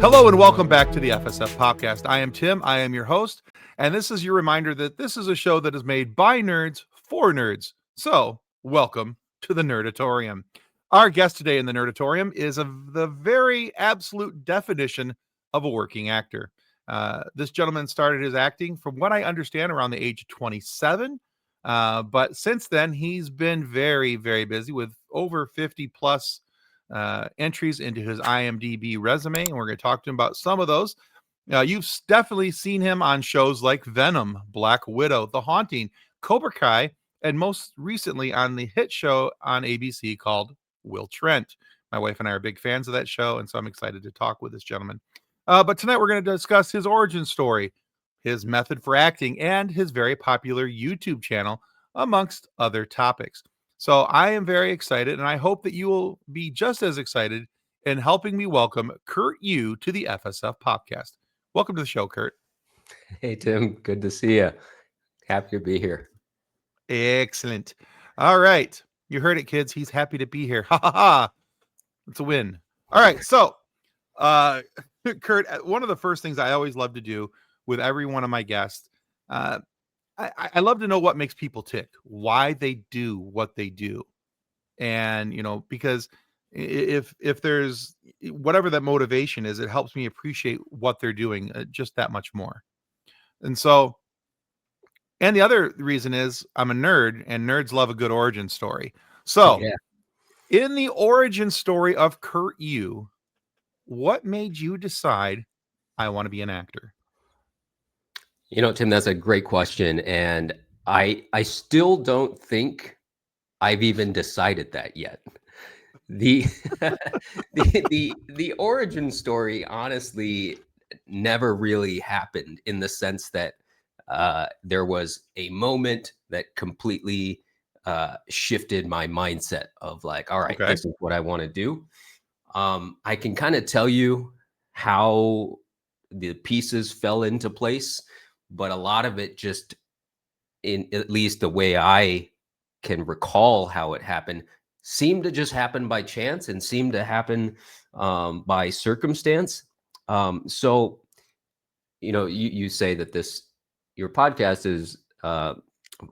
Hello and welcome back to the FSF podcast. I am Tim. I am your host, and this is your reminder that this is a show that is made by nerds for nerds. So, welcome to the Nerdatorium. Our guest today in the Nerdatorium is the very absolute definition of a working actor. This gentleman started his acting, from what I understand, around the age of 27. But since then, he's been very, very busy with over 50 plus entries into his IMDb resume, and we're going to talk to him about some of those. You've definitely seen him on shows like Venom, Black Widow, The Haunting, Cobra Kai, and most recently on the hit show on ABC called Will Trent. My wife and I are big fans of that show, and so I'm excited to talk with this gentleman. But tonight we're going to discuss his origin story, his method for acting, and his very popular YouTube channel, amongst other topics. So I am very excited, and I hope that you will be just as excited in helping me welcome Kurt Yue to the FSF podcast. Welcome to the show, Kurt. Hey, Tim. Good to see you. Happy to be here. Excellent. All right. You heard it, kids. He's happy to be here. Ha ha ha. It's a win. All right. So, Kurt, one of the first things I always love to do with every one of my guests, I love to know what makes people tick, why they do what they do. And, because if there's whatever that motivation is, it helps me appreciate what they're doing just that much more. And the other reason is I'm a nerd, and nerds love a good origin story. So in the origin story of Kurt Yue, what made you decide I want to be an actor? Tim, that's a great question. And I still don't think I've even decided that yet. The the origin story honestly never really happened, in the sense that there was a moment that completely shifted my mindset of like, all right, This is what I want to do. I can kind of tell you how the pieces fell into place, but a lot of it just, in at least the way I can recall how it happened, seemed to just happen by chance and seemed to happen by circumstance. So, you say that your podcast is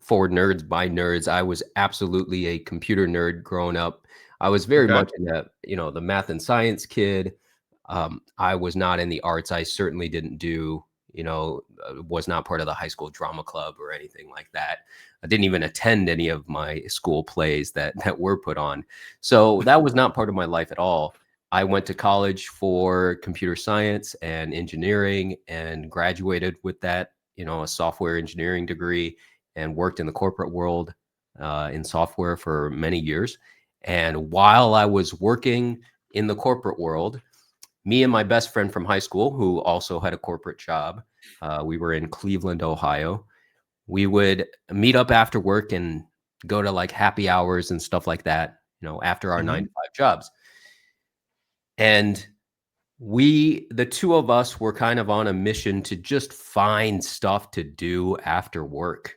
for nerds by nerds. I was absolutely a computer nerd growing up. I was very much in the math and science kid. I was not in the arts. I certainly didn't do, was not part of the high school drama club or anything like that. I didn't even attend any of my school plays that were put on. So that was not part of my life at all. I went to college for computer science and engineering and graduated with that, a software engineering degree, and worked in the corporate world in software for many years. And while I was working in the corporate world, me and my best friend from high school, who also had a corporate job, we were in Cleveland, Ohio. We would meet up after work and go to like happy hours and stuff like that, after our 9 to 5 jobs. And the two of us were kind of on a mission to just find stuff to do after work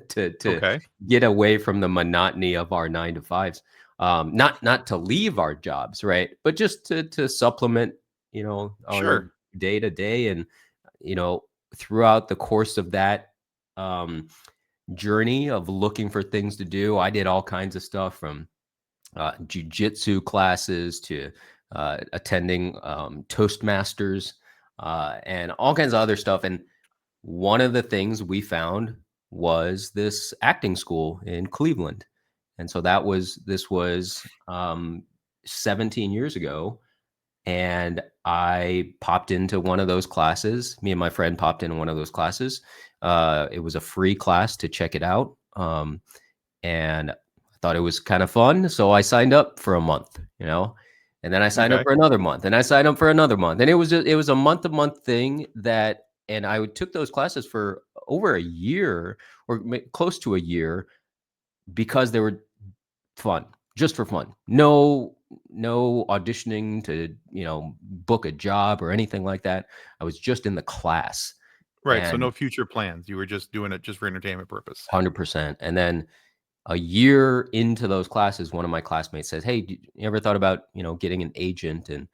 to get away from the monotony of our 9 to 5s. Not to leave our jobs, right? But just to supplement, our day to day. And, throughout the course of that journey of looking for things to do, I did all kinds of stuff, from jujitsu classes to attending Toastmasters and all kinds of other stuff. And one of the things we found was this acting school in Cleveland. And so this was 17 years ago. And I popped into one of those classes. Me and my friend popped into one of those classes. It was a free class to check it out. And I thought it was kind of fun. So I signed up for a month, and then I signed up for another month, and I signed up for another month. And it was a month-to-month thing and I took those classes for over a year, or close to a year, because they were fun, just for fun. No auditioning to, book a job or anything like that. I was just in the class. Right. So no future plans. You were just doing it just for entertainment purpose. 100%. And then a year into those classes, one of my classmates says, "Hey, you ever thought about, getting an agent and,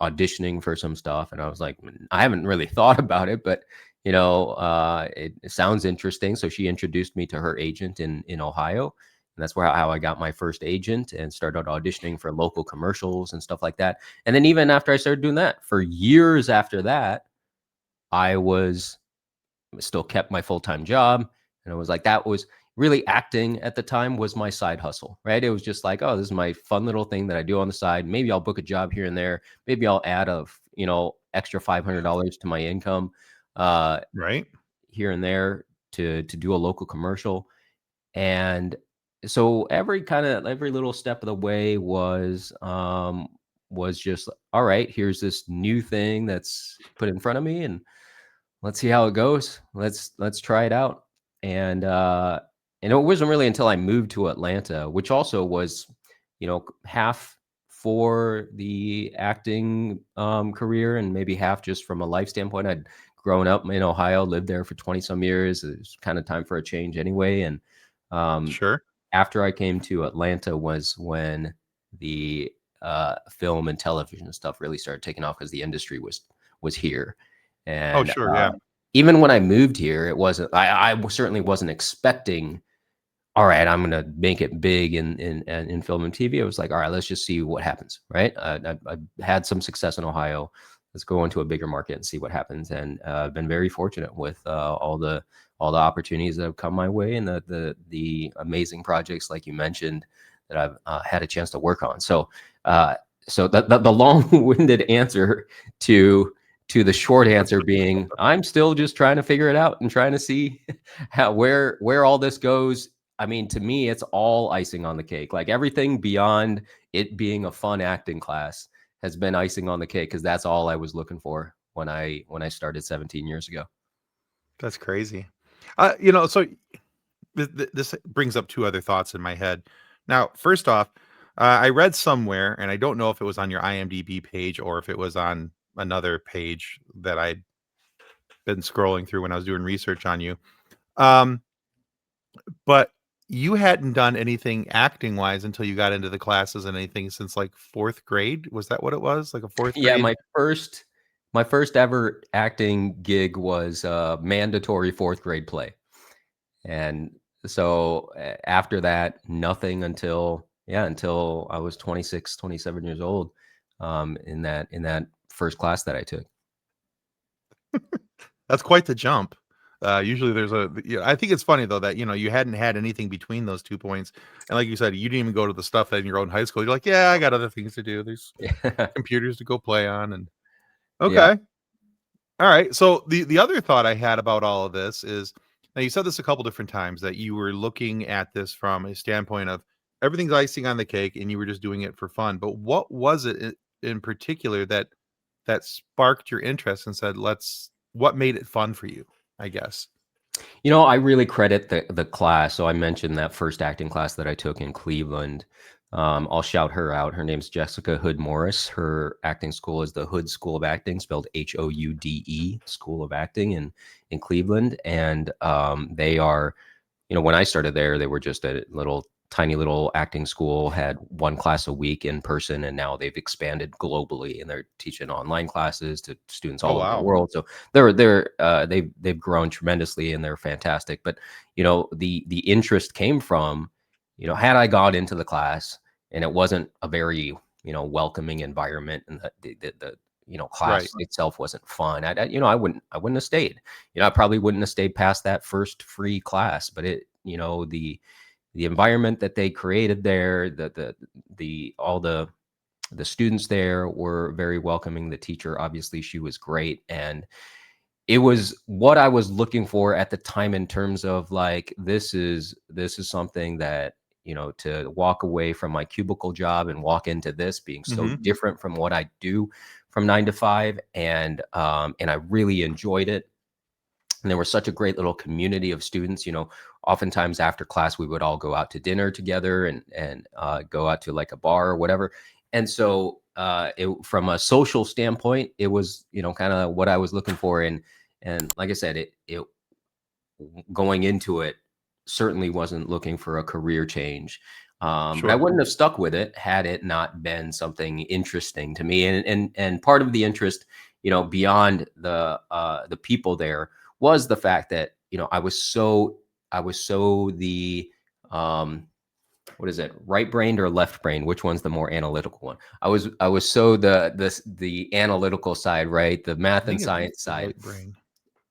auditioning for some stuff, and I was like, I haven't really thought about it, but it sounds interesting. So she introduced me to her agent in Ohio, and that's how I got my first agent and started auditioning for local commercials and stuff like that. And then even after I started doing that, for years after that, I was still kept my full-time job. And it was like, that was really, acting at the time was my side hustle, right? It was just like, oh, this is my fun little thing that I do on the side. Maybe I'll book a job here and there. Maybe I'll add extra $500 to my income Right. here and there to do a local commercial. And so every little step of the way was just, all right, here's this new thing that's put in front of me, and let's see how it goes. Let's try it out. And it wasn't really until I moved to Atlanta, which also was, half for the acting career and maybe half just from a life standpoint. I'd grown up in Ohio, lived there for 20 some years. It was kind of time for a change anyway. And Sure. after I came to Atlanta was when the film and television stuff really started taking off, because the industry was here. Oh, And sure. Yeah. even when I moved here, it wasn't. I certainly wasn't expecting, all right, I'm going to make it big in film and TV. It was like, all right, let's just see what happens. Right. I had some success in Ohio. Let's go into a bigger market and see what happens. And I've been very fortunate with all the opportunities that have come my way, and the amazing projects, like you mentioned, that I've had a chance to work on. So the long-winded answer to the short answer being, I'm still just trying to figure it out and trying to see where all this goes. I mean, to me, it's all icing on the cake. Like, everything beyond it being a fun acting class has been icing on the cake, because that's all I was looking for when I started 17 years ago. That's crazy. So this brings up two other thoughts in my head. Now, first off, I read somewhere, and I don't know if it was on your IMDb page or if it was on another page that I'd been scrolling through when I was doing research on you. But you hadn't done anything acting wise until you got into the classes and anything since like fourth grade. Was that what it was? Like a fourth Yeah, grade? my first ever acting gig was a mandatory fourth grade play. And so after that, nothing until I was 26, 27 years old, in that first class that I took. That's quite the jump. Usually there's I think it's funny though that, you hadn't had anything between those 2 points. And like you said, you didn't even go to the stuff that in your own high school. You're like, yeah, I got other things to do. There's Yeah. computers to go play on. And Yeah. okay. All right. So the other thought I had about all of this is, now you said this a couple different times, that you were looking at this from a standpoint of everything's icing on the cake and you were just doing it for fun. But what was it in particular that sparked your interest and said, what made it fun for you, I guess? I really credit the class. So I mentioned that first acting class that I took in Cleveland. I'll shout her out. Her name's Jessica Hood Morris. Her acting school is the Hood School of Acting, spelled Houde, School of Acting in Cleveland. And they are, when I started there, they were just a tiny little acting school, had one class a week in person, and now they've expanded globally, and they're teaching online classes to students Oh, all over the wow. world. So they've grown tremendously, and they're fantastic. But the interest came from, had I gone into the class and it wasn't a very welcoming environment, and the class Right. itself wasn't fun, I wouldn't have stayed. I probably wouldn't have stayed past that first free class. But the environment that they created there, all the students there were very welcoming. The teacher, obviously, she was great, and it was what I was looking for at the time, in terms of like, this is something that, to walk away from my cubicle job and walk into this being so Hmm. different from what I do from 9 to 5. And I really enjoyed it. And there was such a great little community of students. Oftentimes after class, we would all go out to dinner together and go out to like a bar or whatever. And so from a social standpoint, it was, kind of what I was looking for. And like I said, it going into it, certainly wasn't looking for a career change. But I Sure. wouldn't have stuck with it had it not been something interesting to me. And part of the interest, beyond the people there, was the fact that I was so the what is it, right brained or left brain? Which one's the more analytical one? I was so the analytical side, right? The I math and think it's science the side. right brain.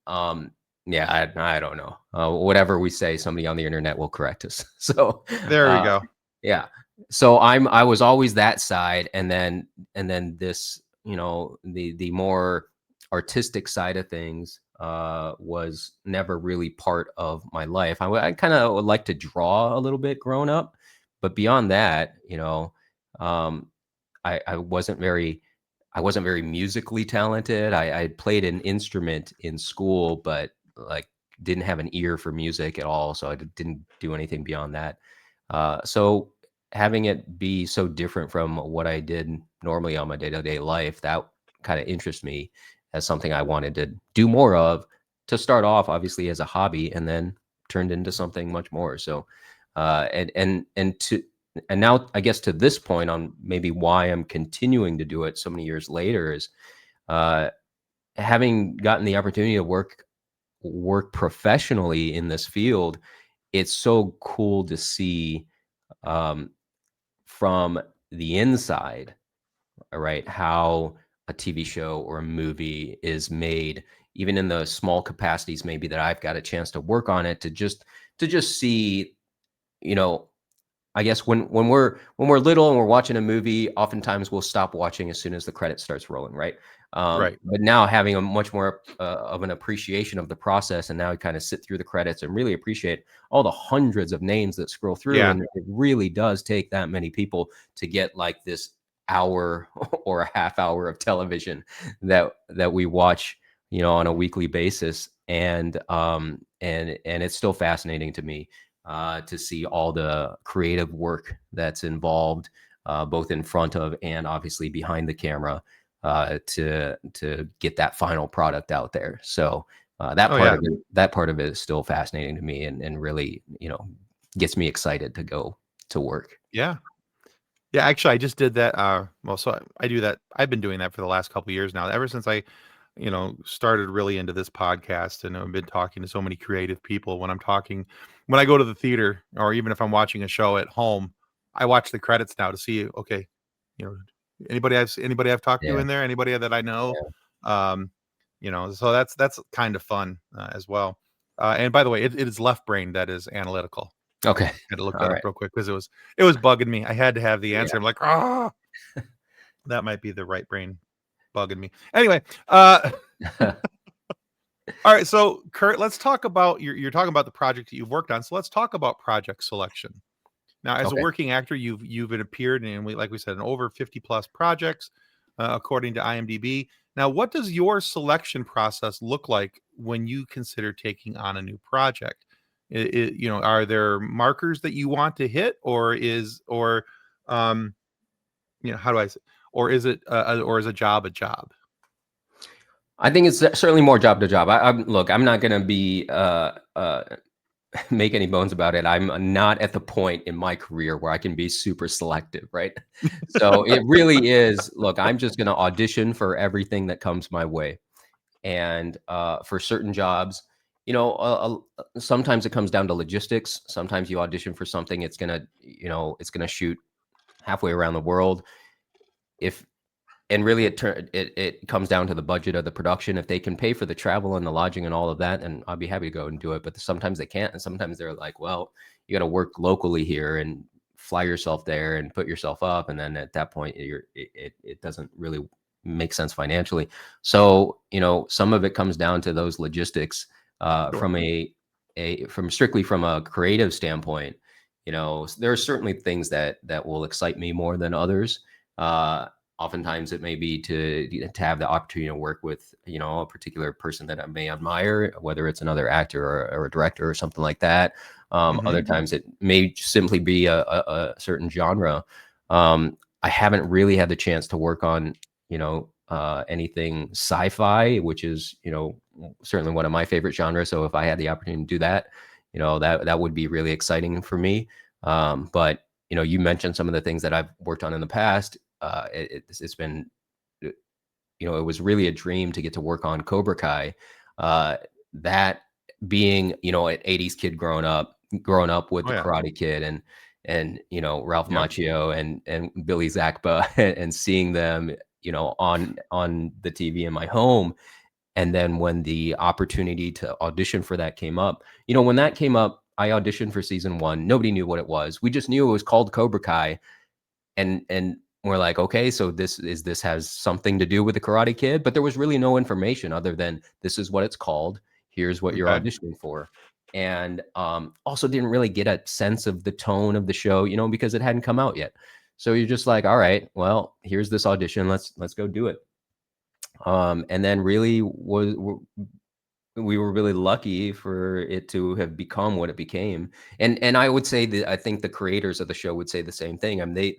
Um, yeah, I don't know. Whatever we say, somebody on the internet will correct us. So, There we uh, go. yeah. So I was always that side, and then this, the more artistic side of things was never really part of my life. I kind of would like to draw a little bit growing up, but beyond that, um, I wasn't very musically talented. I played an instrument in school, but like didn't have an ear for music at all, so I didn't do anything beyond that. So having it be so different from what I did normally on my day-to-day life, that kind of interests me as something I wanted to do more of, to start off obviously as a hobby and then turned into something much more. So and now I guess to this point, on maybe why I'm continuing to do it so many years later, is uh, having gotten the opportunity to work professionally in this field. It's so cool to see, um, from the inside, right, how a TV show or a movie is made, even in the small capacities maybe that I've got a chance to work on it, to just see, you know I guess when we're little and we're watching a movie, oftentimes we'll stop watching as soon as the credit starts rolling, right? Right. But now having a much more of an appreciation of the process, and now we kind of sit through the credits and really appreciate all the hundreds of names that scroll through, Yeah. and it really does take that many people to get like this hour or a half hour of television that we watch, on a weekly basis, and it's still fascinating to me to see all the creative work that's involved, both in front of and obviously behind the camera, to get that final product out there. So that Oh part yeah. of it is still fascinating to me, and really, gets me excited to go to work. Yeah. Yeah, actually, I just did that. Well, so I do that. I've been doing that for the last couple of years now. Ever since I, started really into this podcast, and I've been talking to so many creative people. When I go to the theater, or even if I'm watching a show at home, I watch the credits now to see, okay, you know, anybody I've talked to Yeah. in there, anybody that I know, um, so that's kind of fun as well. And by the way, it is left brain that is analytical. I Okay. had to look All that up right. real quick because it was bugging me. I had to have the Yeah. answer. I'm like, that might be the right brain bugging me. Anyway, all right. So Kurt, let's talk about you're talking about the project that you've worked on. So let's talk about project selection. Now, as a Okay. working actor, you've appeared in, like we said, in over 50 plus projects, according to IMDb. Now, what does your selection process look like when you consider taking on a new project? Are there markers that you want to hit, um, how do I say, or is a job a job? I think it's certainly more job to job. Look, I'm not going to be make any bones about it. I'm not at the point in my career where I can be super selective, right? So it really is. Look, I'm just going to audition for everything that comes my way, and for certain jobs, sometimes it comes down to logistics. Sometimes you audition for something, it's gonna shoot halfway around the world. If And really, it comes down to the budget of the production. If they can pay for the travel and the lodging and all of that, and I'll be happy to go and do it. But sometimes they can't, and sometimes they're like, well, you got to work locally here and fly yourself there and put yourself up, and then at that point, it doesn't really make sense financially. So some of it comes down to those logistics, Sure. from strictly from a creative standpoint. There are certainly things that will excite me more than others. Oftentimes it may be to have the opportunity to work with a particular person that I may admire, whether it's another actor or a director or something like that. Other Hmm. times it may simply be a certain genre. I haven't really had the chance to work on anything sci-fi, which is certainly one of my favorite genres. So if I had the opportunity to do that, that would be really exciting for me. But you know, you mentioned some of the things that I've worked on in the past. It's been, you know, it was really a dream to get to work on Cobra Kai. That being, you know, an 80s kid growing up with Oh the yeah. Karate Kid and you know, Ralph Yep. Macchio and Billy Zakpa and seeing them, you know, on the TV in my home. And then when the opportunity to audition for that came up, you know, when that came up, I auditioned for season 1. Nobody knew what it was. We just knew it was called Cobra Kai, and we're like, okay, so this has something to do with the Karate Kid, but there was really no information other than this is what it's called. Here's what you're Okay. auditioning for. And also didn't really get a sense of the tone of the show, you know, because it hadn't come out yet. So you're just like, all right, well, here's this audition. Let's go do it. And then really we were really lucky for it to have become what it became. And I would say that I think the creators of the show would say the same thing. I mean,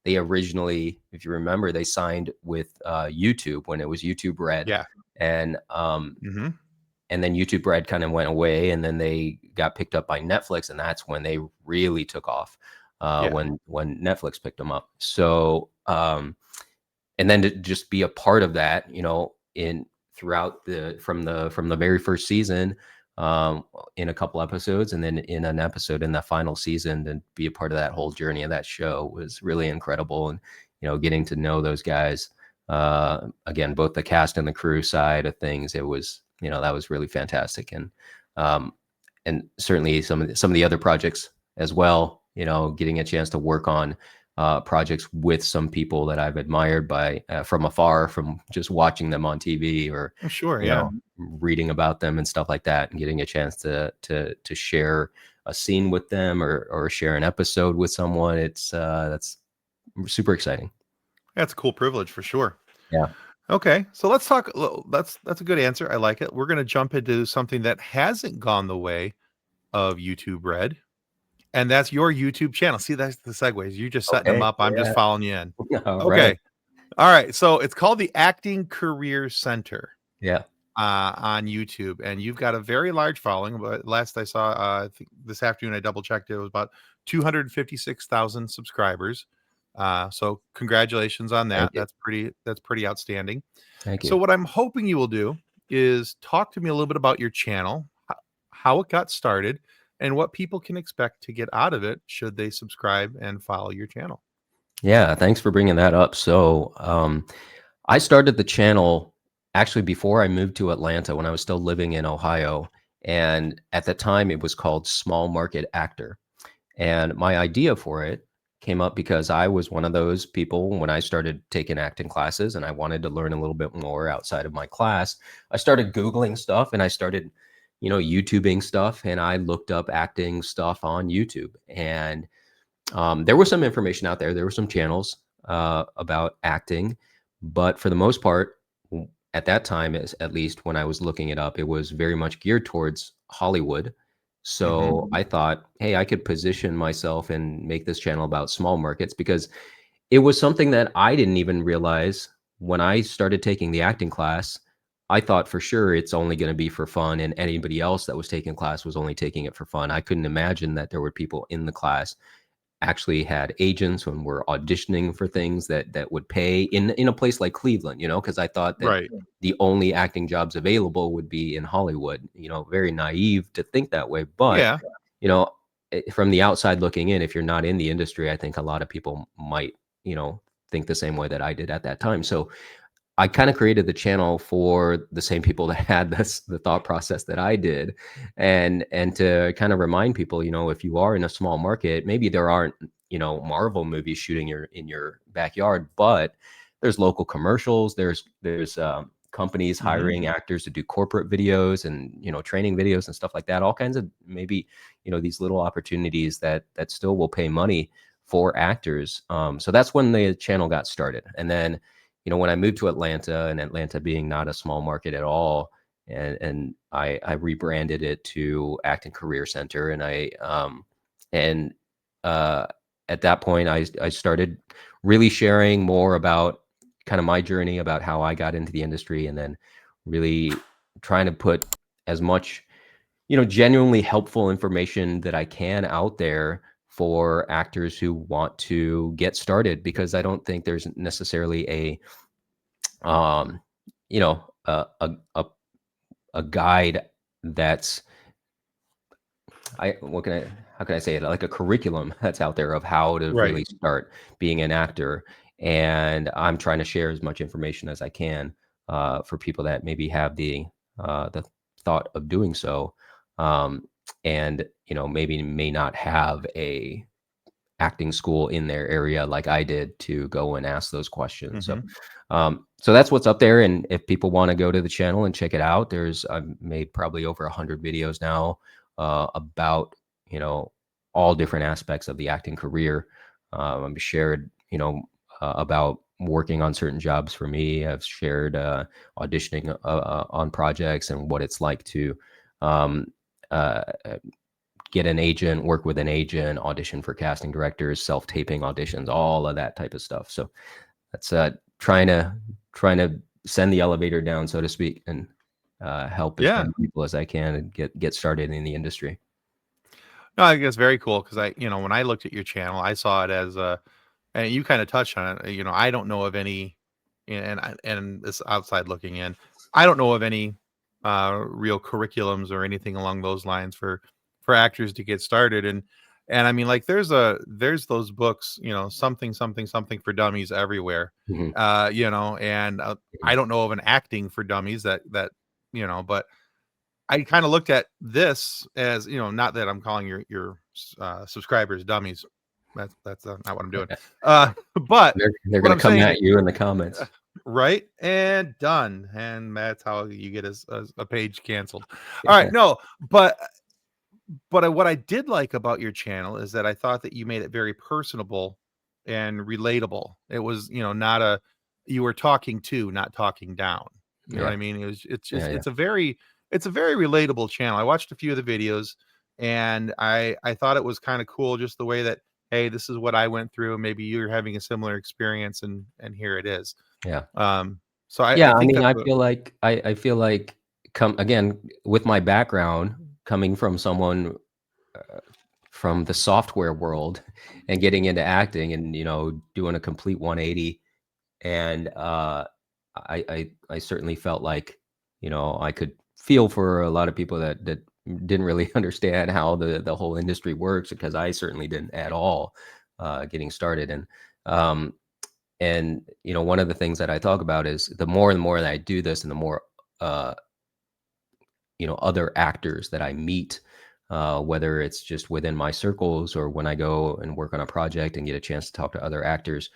they originally, if you remember, they signed with YouTube when it was YouTube Red, Yeah. and Mm-hmm. and then YouTube Red kind of went away, and then they got picked up by Netflix, and that's when they really took off. Yeah. When Netflix picked them up. So and then to just be a part of that, you know, in throughout from the very first season, in a couple episodes, and then in an episode in the final season, and be a part of that whole journey of that show was really incredible. And you know, getting to know those guys, again, both the cast and the crew side of things, it was, you know, that was really fantastic. And certainly some of the other projects as well, you know, getting a chance to work on projects with some people that I've admired by from afar, from just watching them on TV, or Oh, sure. you Yeah. know, reading about them and stuff like that, and getting a chance to share a scene with them, or share an episode with someone. It's that's super exciting. That's a cool privilege for sure. Yeah. Okay, so let's talk. That's a good answer. I like it. We're going to jump into something that hasn't gone the way of YouTube Red, and that's your YouTube channel. See, that's the segues. You're just setting them Okay. up. I'm just Yeah. following you in. All right. Okay. All right. So it's called the Acting Career Center Yeah. on YouTube, and you've got a very large following. But last I saw, I think this afternoon I double checked, it was about 256,000 subscribers. So congratulations on Thank that. you. That's pretty outstanding. Thank So you. what I'm hoping you will do is talk to me a little bit about your channel, how it got started, and what people can expect to get out of it should they subscribe and follow your channel. Yeah. Thanks for bringing that up. So, I started the channel actually before I moved to Atlanta, when I was still living in Ohio. And at the time, it was called Small Market Actor. And my idea for it came up because I was one of those people when I started taking acting classes and I wanted to learn a little bit more outside of my class. I started Googling stuff, and I started, you know, YouTubing stuff, and I looked up acting stuff on YouTube. And there was some information out there. There were some channels about acting, but for the most part, at that time, at least when I was looking it up, it was very much geared towards Hollywood. Mhm. So I thought, hey, I could position myself and make this channel about small markets, because it was something that I didn't even realize when I started taking the acting class. I thought for sure it's only going to be for fun, and anybody else that was taking class was only taking it for fun. I couldn't imagine that there were people in the class actually had agents when we're auditioning for things that would pay in a place like Cleveland, you know, because I thought that Right. the only acting jobs available would be in Hollywood. You know, very naive to think that way. But, Yeah. you know, from the outside looking in, if you're not in the industry, I think a lot of people might, you know, think the same way that I did at that time. So I kind of created the channel for the same people that had the thought process that I did, and to kind of remind people, you know, if you are in a small market, maybe there aren't, you know, Marvel movies shooting in your backyard, but there's local commercials, there's companies Mhm. hiring actors to do corporate videos and, you know, training videos and stuff like that. All kinds of, maybe, you know, these little opportunities that still will pay money for actors. So that's when the channel got started, and then, you know, when I moved to Atlanta, and Atlanta being not a small market at all, and I rebranded it to Acting Career Center, and and uh, at that point I started really sharing more about kind of my journey, about how I got into the industry, and then really trying to put as much, you know, genuinely helpful information that I can out there for actors who want to get started, because I don't think there's necessarily um, you know, a guide that's how can I say it? Like a curriculum that's out there of how to Right. really start being an actor. And I'm trying to share as much information as I can for people that maybe have the thought of doing so, um, and maybe may not have a acting school in their area like I did to go and ask those questions. So, Hmm. so that's what's up there. And if people want to go to the channel and check it out, I've made probably over 100 videos now about all different aspects of the acting career. I've shared about working on certain jobs for me. I've shared auditioning on projects and what it's like to um, uh, get an agent, work with an agent, audition for casting directors, self-taping auditions, all of that type of stuff. So that's trying to send the elevator down, so to speak, and help as Yeah. many people as I can and get started in the industry. No, I think it's very cool because when I looked at your channel, I saw it as a, and you kind of touched on it. I don't know of any, and this outside looking in, I don't know of any real curriculums or anything along those lines for actors to get started. And I mean, like, there's those books, something something something for dummies everywhere, Mhm, and I mhm. don't know of an acting for dummies that but I kind of looked at this as, not that I'm calling your subscribers dummies. That's not what I'm doing. But They're what gonna I'm come saying, at you in the comments. right, and done, and that's how you get a page canceled. All right, no, but what I did like about your channel is that I thought that you made it very personable and relatable. It was, not a, you were talking to, not talking down. You know what Yeah, I mean? It's yeah, just, yeah, it's a very relatable channel. I watched a few of the videos, and I thought it was kind of cool just the way that, hey, this is what I went through. Maybe you're having a similar experience, and here it is. yeah. Um, so I Yeah, I think mean, that's I a, feel like I feel like come again with my background coming from someone uh, from the software world and getting into acting and doing a complete 180. And I certainly felt like I could feel for a lot of people that didn't really understand how the whole industry works, because I certainly didn't at all getting started. And one of the things that I talk about is the more and more that I do this, and the more uh, other actors that I meet, whether it's just within my circles or when I go and work on a project and get a chance to talk to other actors,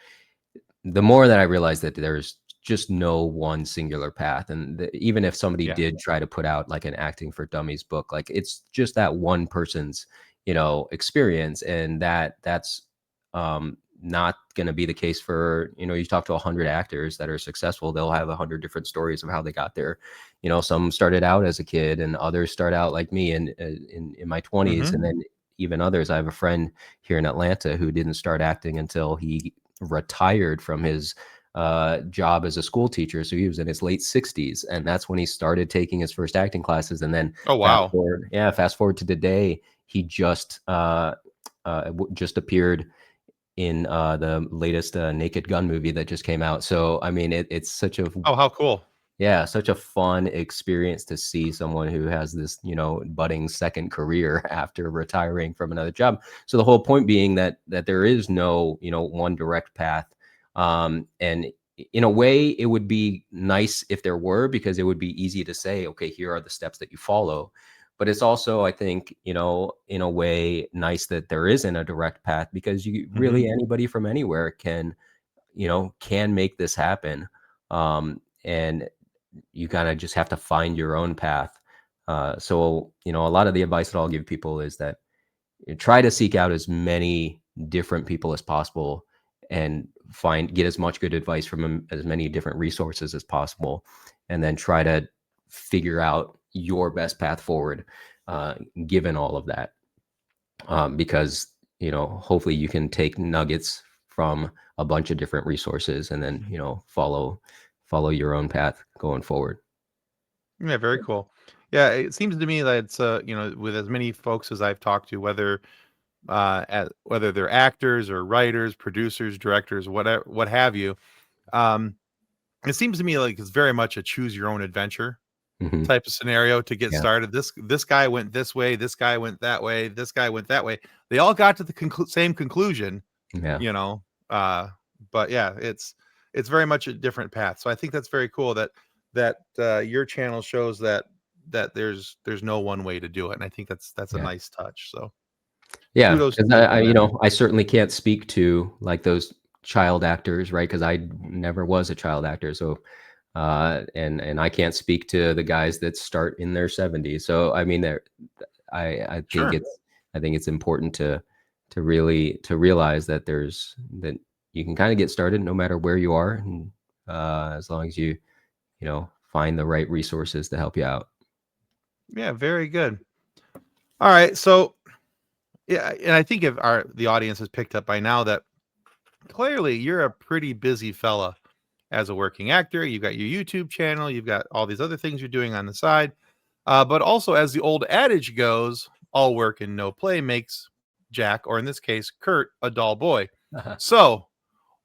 the more that I realize that there's just no one singular path. And even if somebody yeah. did try to put out like an acting for dummies book, like it's just that one person's, experience. And that's not going to be the case for, you talk to 100 actors that are successful, they'll have 100 different stories of how they got there. Some started out as a kid and others start out like me in my 20s. And Hmm. then even others, I have a friend here in Atlanta who didn't start acting until he retired from his job as a school teacher. So he was in his late 60s, and that's when he started taking his first acting classes. And then Oh, wow. fast forward to today, he just appeared in the latest Naked Gun movie that just came out. So I mean, it's such a Oh, how cool. yeah, such a fun experience to see someone who has this, budding second career after retiring from another job. So the whole point being that there is no, one direct path. And in a way, it would be nice if there were, because it would be easy to say, okay, here are the steps that you follow. But it's also, I think, in a way, nice that there isn't a direct path, because you Hmm. really anybody from anywhere can make this happen. And you kind of just have to find your own path. So, a lot of the advice that I'll give people is that you try to seek out as many different people as possible and get as much good advice from as many different resources as possible, and then try to figure out your best path forward, given all of that. Because, hopefully you can take nuggets from a bunch of different resources and then, follow your own path going forward. Yeah, very cool. Yeah, it seems to me that it's with as many folks as I've talked to, whether whether they're actors or writers, producers, directors, whatever, what have you. Um, it seems to me like it's very much a choose your own adventure Hmm. type of scenario to get Yeah. started. This guy went this way, this guy went that way, this guy went that way. They all got to the same conclusion, Yeah. you know. But yeah, it's very much a different path. So I think that's very cool that your channel shows that there's no one way to do it, and I think that's a Yeah. nice touch. So Yeah. kudos to Because you for you that. know, I certainly can't speak to like those child actors, right? Because I never was a child actor. So, and I can't speak to the guys that start in their 70s. So, I mean, I think Sure. it's important to really to realize that that you can kind of get started no matter where you are, and as long as you know find the right resources to help you out. Yeah, very good. All right, so yeah, and I think if the audience has picked up by now that clearly you're a pretty busy fella as a working actor. You've got your YouTube channel, you've got all these other things you're doing on the side. But also, as the old adage goes, all work and no play makes Jack, or in this case, Kurt, a dull boy. So,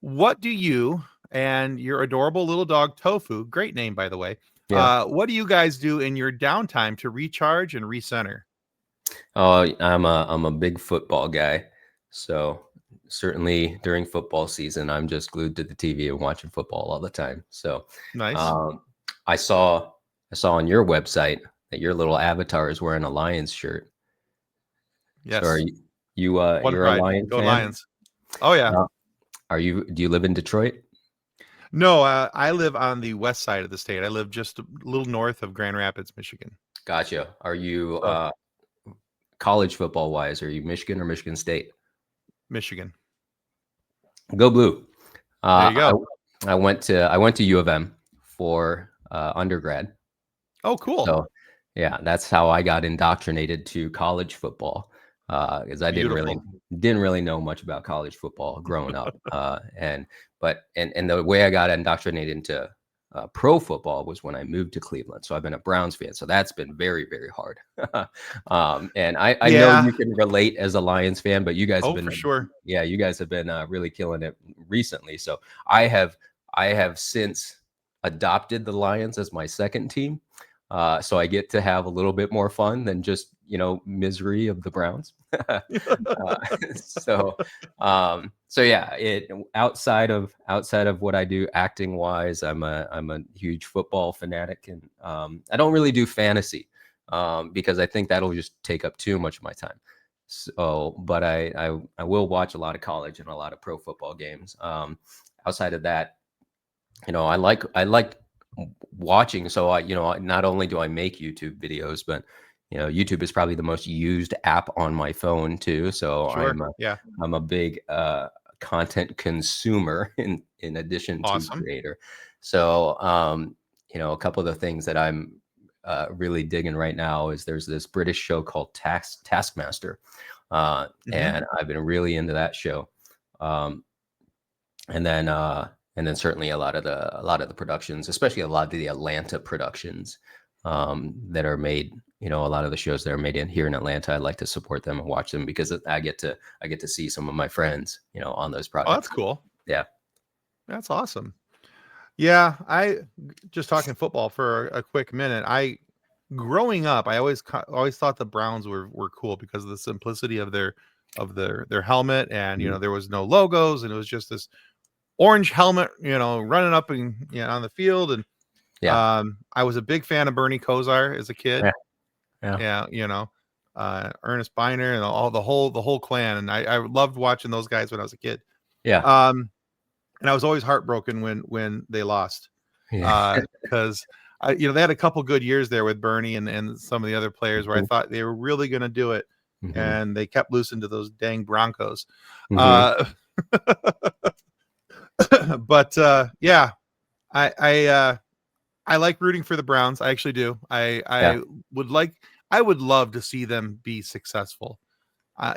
what do you and your adorable little dog Tofu, great name by the way, Yeah. what do you guys do in your downtime to recharge and recenter? Oh, I'm a big football guy. So certainly during football season, I'm just glued to the TV and watching football all the time. So Nice. um, I saw on your website that your little avatar is wearing a Lions shirt. So Yes. One you're a pride. Lion Go fan? Lions. Oh yeah. Uh, do you live in Detroit? No, I live on the west side of the state. I live just a little north of Grand Rapids, Michigan. Gotcha. Are you So, college football wise, are you Michigan or Michigan State? Michigan. Go Blue. There you Uh, go. I went to U of M for undergrad. Oh, cool. So yeah, that's how I got indoctrinated to college football, because I Beautiful. didn't really know much about college football growing up. And the way I got indoctrinated into pro football was when I moved to Cleveland. So I've been a Browns fan. So that's been very, very hard. And I know Yeah. you can relate as a Lions fan, but you guys have Oh, been, for sure. yeah, you guys have been really killing it recently. So I have since adopted the Lions as my second team. So I get to have a little bit more fun than just, misery of the Browns. So, so yeah, outside of what I do acting wise, I'm a huge football fanatic, and I don't really do fantasy because I think that'll just take up too much of my time. So, but I will watch a lot of college and a lot of pro football games. Outside of that, I like watching. So not only do I make YouTube videos, but YouTube is probably the most used app on my phone too. So Sure. Yeah. I'm a big content consumer in addition to Awesome. creator. So a couple of the things that I'm really digging right now is there's this British show called Taskmaster, Hmm. and I've been really into that show. Um, and then certainly a lot of the productions, especially a lot of the Atlanta productions that are made. A lot of the shows that are made in here in Atlanta, I like to support them and watch them because I get to see some of my friends, on those Oh, that's projects. cool. Yeah. That's awesome. Yeah. I just talking football for a quick minute. Growing up, I always thought the Browns were cool because of the simplicity of their helmet, and Mhm. there was no logos, and it was just this orange helmet, running up and on the field. And Yeah. I was a big fan of Bernie Kosar as a kid. Yeah. Yeah. Yeah, Ernest Biner and all the whole clan, and I loved watching those guys when I was a kid. Yeah. Um, and I was always heartbroken when they lost, Yeah. because they had a couple good years there with Bernie and some of the other players where I Mhm. thought they were really going to do it, Mhm. and they kept losing to those dang Broncos. Mhm. Uh, but yeah, I I uh, I like rooting for the Browns. I actually do. Yeah. Would like I would love to see them be successful. I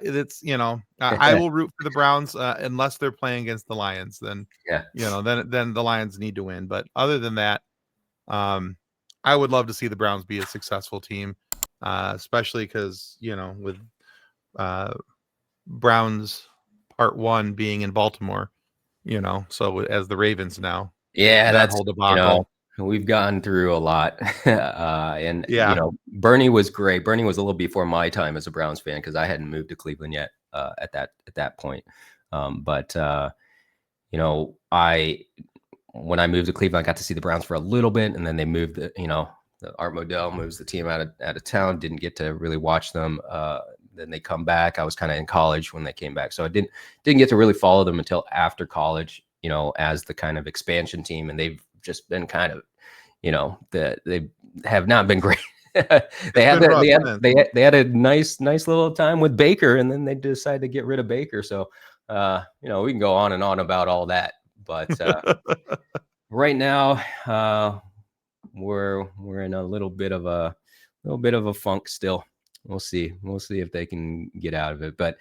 will root for the Browns unless they're playing against the Lions. Then Yeah. then the Lions need to win. But other than that, um, I would love to see the Browns be a successful team, especially because with uh, Browns part 1 being in Baltimore, so as the Ravens now. Yeah, That that's, whole debacle. we've gone through a lot. And, Yeah. Bernie was great. Bernie was a little before my time as a Browns fan because I hadn't moved to Cleveland yet at that point. But when I moved to Cleveland, I got to see the Browns for a little bit, and then they moved. The Art Modell moves the team out of town. Didn't get to really watch them. Then they come back. I was kind of in college when they came back, so I didn't get to really follow them until after college. As the kind of expansion team, and they've just been kind of, they have not been great. they had a nice little time with Baker, and then they decided to get rid of Baker. So we can go on and on about all that, but right now we're in a little bit of a funk still. We'll see if they can get out of it. But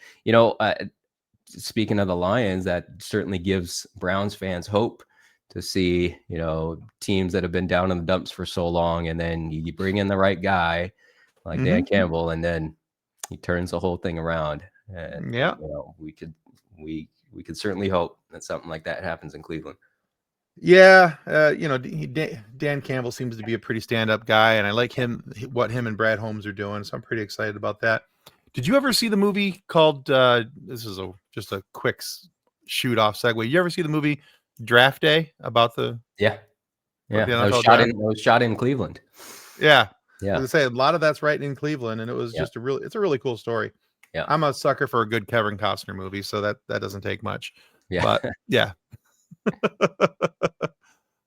speaking of the Lions, that certainly gives Browns fans hope to see, teams that have been down in the dumps for so long, and then you bring in the right guy like Dan Campbell, and then he turns the whole thing around. And yeah, we could certainly hope that something like that happens in Cleveland. Yeah, Dan Campbell seems to be a pretty stand-up guy, and I like what him and Brad Holmes are doing, so I'm pretty excited about that. Did you ever see the movie called, this is just a quick shoot-off segue, you ever see the movie Draft Day about the NFL draft? It was shot in Cleveland. Yeah. As I say, a lot of that's right in Cleveland, and it was just it's a really cool story. Yeah, I'm a sucker for a good Kevin Costner movie, so that doesn't take much. Yeah, but yeah.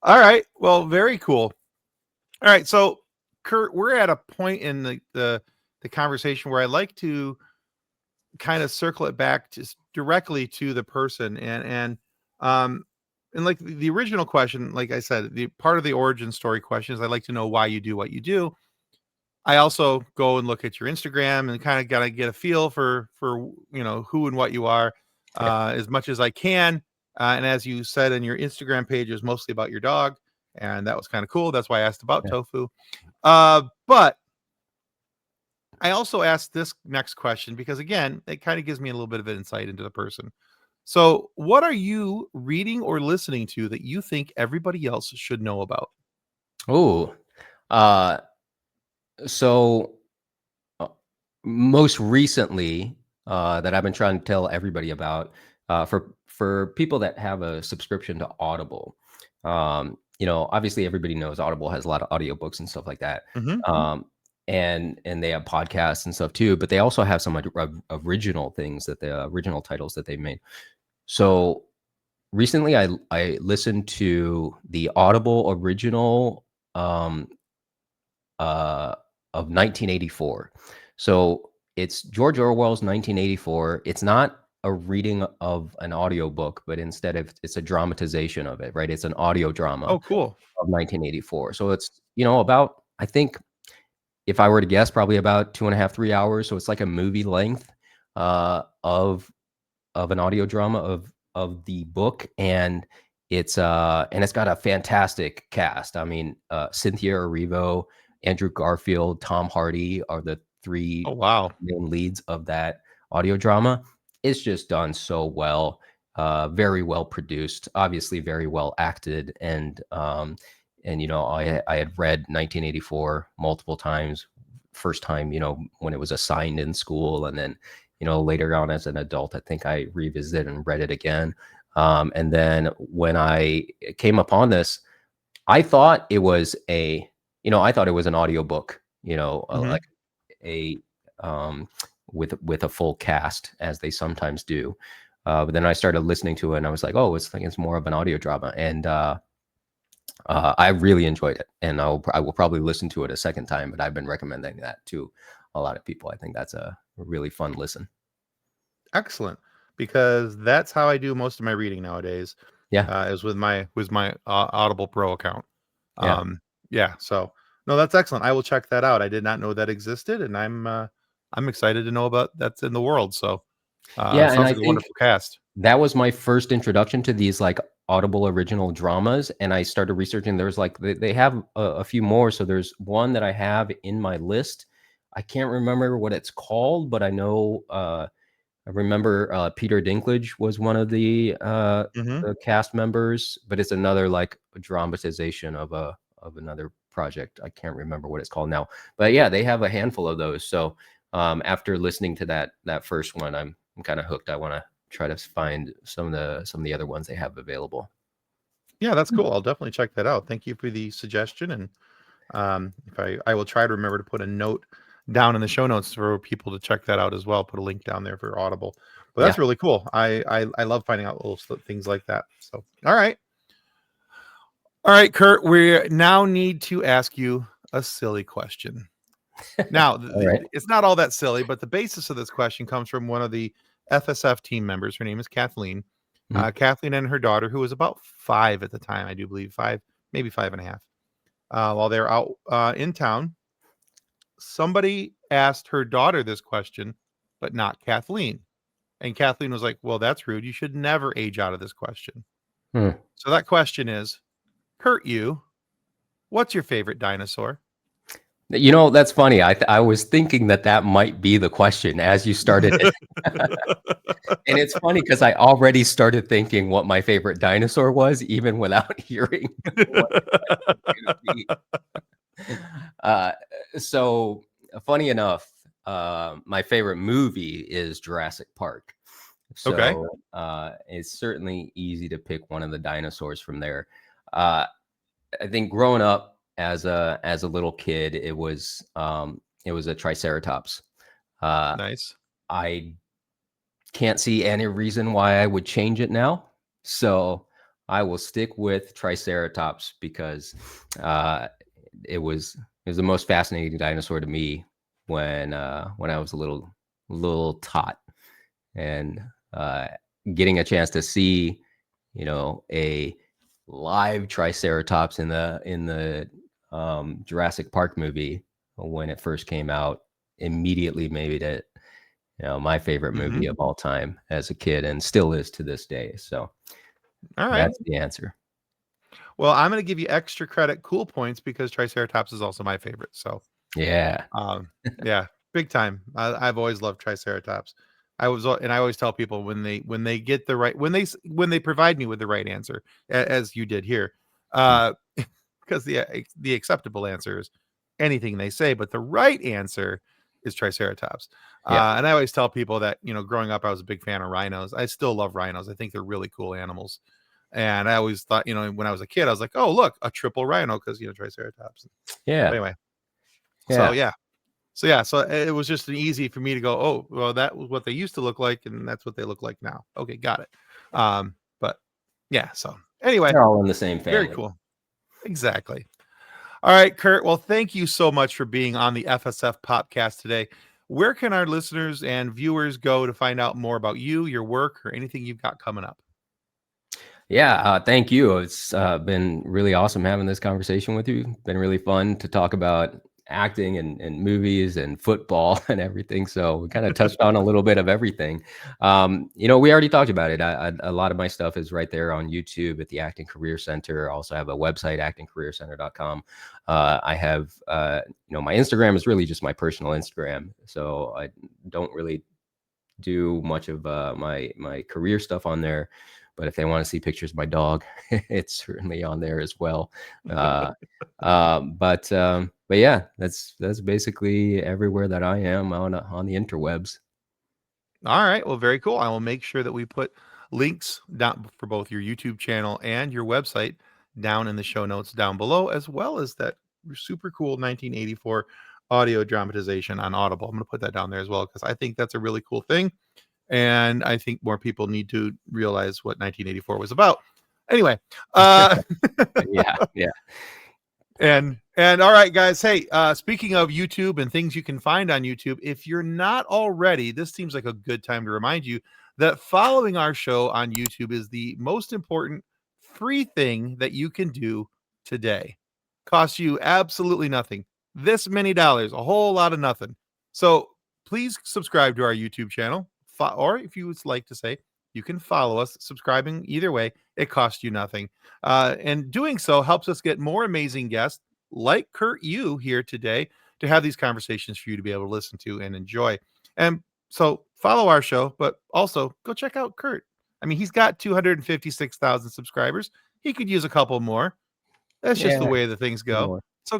All right. Well, very cool. All right. So, Kurt, we're at a point in the conversation where I like to kind of circle it back just directly to the person, and like the original question, like I said, the part of the origin story question is I like to know why you do what you do. I also go and look at your Instagram and kind of gotta get a feel for who and what you are as much as I can. And as you said in your Instagram page, is mostly about your dog, and that was kind of cool. That's why I asked about Tofu. But I also asked this next question because, again, it kind of gives me a little bit of an insight into the person. So, what are you reading or listening to that you think everybody else should know about? Oh, so most recently that I've been trying to tell everybody about, for people that have a subscription to Audible, obviously everybody knows Audible has a lot of audiobooks and stuff like that. And they have podcasts and stuff too, but they also have some original things original titles that they made. So recently I listened to the Audible original of 1984. So it's George Orwell's 1984. It's not a reading of an audiobook, but instead it's a dramatization of it, right? It's an audio drama. Oh, cool. Of 1984. So it's, about, I think, if I were to guess, probably about 2.5, 3 hours. So it's like a movie length of an audio drama of the book, and it's got a fantastic cast. I mean, Cynthia Erivo, Andrew Garfield, Tom Hardy are the three main leads of that audio drama. It's just done so well, very well produced, obviously very well acted, and I had read 1984 multiple times. First time, when it was assigned in school, and then later on as an adult, I think I revisited and read it again. And then when I came upon this, I thought it was an audiobook, like a with a full cast, as they sometimes do. But then I started listening to it, and I was like, oh, it's more of an audio drama, and I really enjoyed it, and I will probably listen to it a second time. But I've been recommending that to a lot of people. I think that's a really fun listen. Excellent, because that's how I do most of my reading nowadays. Yeah, is with my Audible Pro account. So no, that's excellent. I will check that out. I did not know that existed, and I'm excited to know about that's in the world. So sounds like a wonderful cast. That was my first introduction to these like Audible original dramas, and I started researching. There's like they have a few more. So there's one that I have in my list. I can't remember what it's called, but I know I remember Peter Dinklage was one of the cast members, but it's another like dramatization of another project. I can't remember what it's called now, but yeah, they have a handful of those. So after listening to that first one, I'm kind of hooked. I want to try to find some of the other ones they have available. Yeah, that's cool. I'll definitely check that out. Thank you for the suggestion, and if I will try to remember to put a note down in the show notes for people to check that out as well. Put a link down there for Audible. But that's Yeah. really cool. I love finding out little things like that. So all right, Kurt. We now need to ask you a silly question. Now, All right. it's not all that silly, but the basis of this question comes from one of the FSF team members. Her name is Kathleen. Mhm. Kathleen and her daughter, who was about 5 at the time, I do believe 5, maybe 5.5. While they were out in town, somebody asked her daughter this question, but not Kathleen. And Kathleen was like, "Well, that's rude. You should never age out of this question." Hmm. So that question is, Kurt Yue, what's your favorite dinosaur? You know, that's funny. I was thinking that might be the question as you started it. And it's funny because I already started thinking what my favorite dinosaur was, even without hearing what the question was going to be. Uh, so funny enough, my favorite movie is Jurassic Park. Okay. So it's certainly easy to pick one of the dinosaurs from there. Uh, I think growing up as a little kid, it was a Triceratops. Uh, Nice. I can't see any reason why I would change it now. So I will stick with Triceratops because it was the most fascinating dinosaur to me when I was a little tot, and uh, getting a chance to see, a live Triceratops in the Jurassic Park movie when it first came out immediately made it my favorite Mhm. movie of all time as a kid, and still is to this day. So All right. that's the answer. Well, I'm going to give you extra credit, cool points, because Triceratops is also my favorite. So, Yeah. um, yeah, big time. I've always loved Triceratops. And I always tell people when they get the right when they provide me with the right answer, as you did here, Mm. uh, because the acceptable answer is anything they say, but the right answer is Triceratops. Yeah. And I always tell people that growing up, I was a big fan of rhinos. I still love rhinos. I think they're really cool animals. And I always thought, when I was a kid, I was like, oh, look, a triple rhino, because Triceratops. But Yeah. anyway, so Yeah. yeah. So it was just an easy for me to go, oh, well, that was what they used to look like, and that's what they look like now. Okay, got it. But yeah, so anyway, They're all in the same very family. cool. Exactly. All right, Kurt. Well, thank you so much for being on the FSF podcast today. Where can our listeners and viewers go to find out more about you, your work, or anything you've got coming up? Yeah, thank you. It's been really awesome having this conversation with you. Been really fun to talk about acting and movies and football and everything. So we kind of touched on a little bit of everything. We already talked about it. A lot of my stuff is right there on YouTube at the Acting Career Center. I also have a website, actingcareercenter.com. I have, my Instagram is really just my personal Instagram. So I don't really do much of my career stuff on there, but if they want to see pictures of my dog, it's certainly on there as well. But yeah, that's basically everywhere that I am on the interwebs. All right. Well, very cool. I will make sure that we put links down for both your YouTube channel and your website down in the show notes down below, as well as that super cool 1984 audio dramatization on Audible. I'm going to put that down there as well because I think that's a really cool thing. And I think more people need to realize what 1984 was about. Anyway, uh, Yeah, yeah. and all right, guys. Hey, speaking of YouTube and things you can find on YouTube, if you're not already, this seems like a good time to remind you that following our show on YouTube is the most important free thing that you can do today. Costs you absolutely nothing. This many dollars, a whole lot of nothing. So please subscribe to our YouTube channel, or if you would like to say, you can follow us. Subscribing either way, it costs you nothing. And doing so helps us get more amazing guests like Kurt Yue here today to have these conversations for you to be able to listen to and enjoy. And So follow our show, but also go check out Kurt. I mean, he's got 256,000 subscribers. He could use a couple more. That's just the Yeah, way the things go. more. So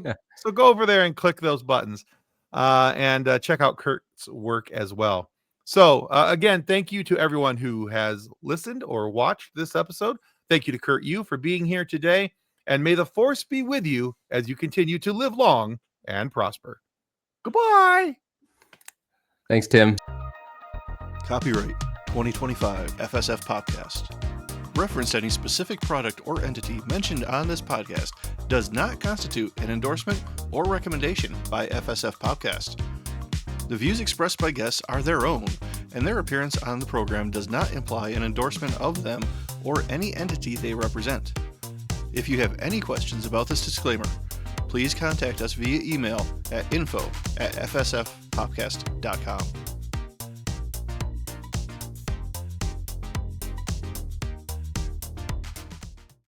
go over there and click those buttons and check out Kurt's work as well. So again, thank you to everyone who has listened or watched this episode. Thank you to Kurt Yue for being here today. And may the force be with you as you continue to live long and prosper. Goodbye. Thanks, Tim. Copyright 2025 FSF Podcast. Reference any specific product or entity mentioned on this podcast does not constitute an endorsement or recommendation by FSF Podcast. The views expressed by guests are their own, and their appearance on the program does not imply an endorsement of them or any entity they represent. If you have any questions about this disclaimer, please contact us via email at info@fsfpodcast.com.